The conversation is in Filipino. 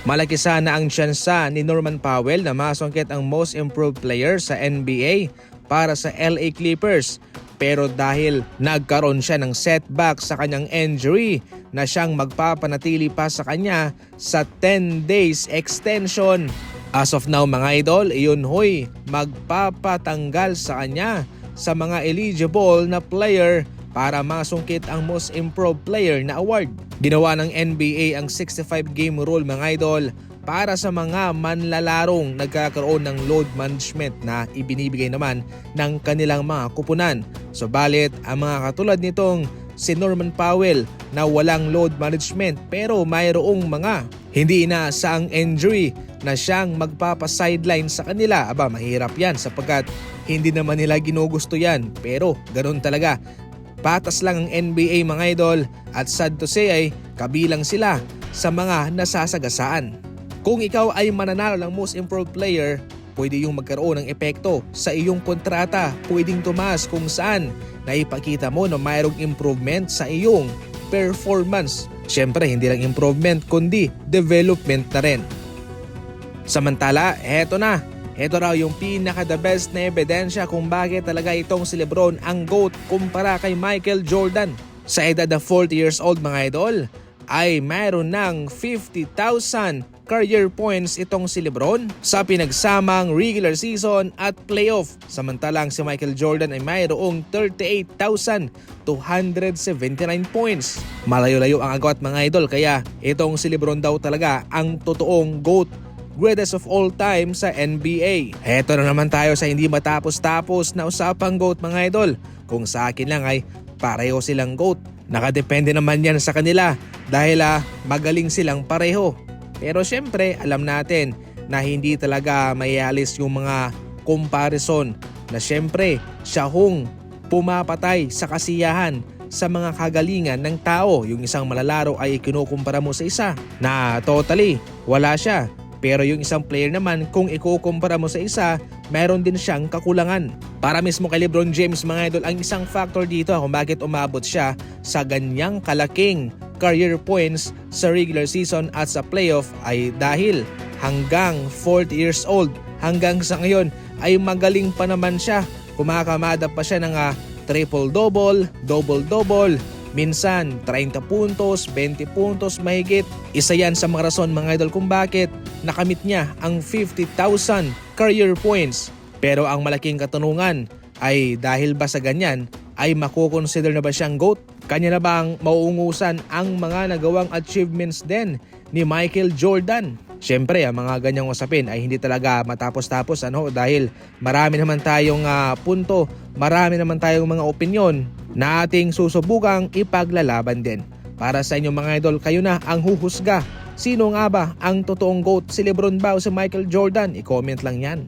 Malaki sana ang tsansa ni Norman Powell na masungkit ang Most Improved Player sa NBA para sa LA Clippers. Pero dahil nagkaroon siya ng setback sa kanyang injury na siyang magpapanatili pa sa kanya sa 10 days extension. As of now mga idol, iyon hoy magpapatanggal sa kanya sa mga eligible na player para masungkit ang Most Improved Player na award. Ginawa ng NBA ang 65-game rule mga idol para sa mga manlalarong nagkakaroon ng load management na ibinibigay naman ng kanilang mga kupunan. Subalit ang mga katulad nitong si Norman Powell na walang load management pero mayroong mga hindi inaasahang injury na siyang magpapa-sideline sa kanila. Aba, mahirap yan sapagkat hindi naman nila ginugusto yan pero ganoon talaga. Patas lang ang NBA mga idol at sad to say ay kabilang sila sa mga nasasagasaan. Kung ikaw ay mananalo ng Most Improved Player, pwede yung magkaroon ng epekto sa iyong kontrata, pwedeng tumaas kung saan naipakita mo na mayroong improvement sa iyong performance. Siyempre hindi lang improvement kundi development na rin. Samantala, eto na. Ito raw yung pinaka-the best na ebidensya kung bakit talaga itong si LeBron ang GOAT kumpara kay Michael Jordan. Sa edad na 40 years old mga idol, ay mayroon ng 50,000 career points itong si LeBron sa pinagsamang regular season at playoff. Samantalang si Michael Jordan ay mayroong 38,279 points. Malayo-layo ang agwat mga idol kaya itong si LeBron daw talaga ang totoong GOAT, greatest of all time sa NBA. Heto na naman tayo sa hindi matapos-tapos na usapang GOAT mga idol. Kung sa akin lang ay pareho silang GOAT. Nakadepende naman yan sa kanila dahil magaling silang pareho. Pero syempre alam natin na hindi talaga maialis yung mga comparison na syempre siya hong pumapatay sa kasiyahan sa mga kagalingan ng tao. Yung isang malalaro ay kinukumpara mo sa isa na totally wala siya. Pero yung isang player naman kung ikukumpara mo sa isa, meron din siyang kakulangan. Para mismo kay LeBron James mga idol, ang isang factor dito kung bakit umabot siya sa ganyang kalaking career points sa regular season at sa playoff ay dahil hanggang 40 years old, hanggang sa ngayon ay magaling pa naman siya. Kumakamada pa siya ng triple-double, double-double, minsan 30 puntos, 20 puntos mahigit. Isa yan sa mga rason mga idol kung bakit nakamit niya ang 50,000 career points. Pero ang malaking katanungan ay dahil ba sa ganyan ay makukonsider na ba siyang GOAT? Kanya na bang mauungusan ang mga nagawang achievements din ni Michael Jordan? Siyempre ang mga ganyang usapin ay hindi talaga matapos-tapos dahil marami naman tayong punto, marami naman tayong mga opinyon na ating susubukang ipaglalaban din. Para sa inyong mga idol, kayo na ang huhusga. Sino nga ba ang totoong GOAT? Si LeBron ba o si Michael Jordan? I-comment lang yan.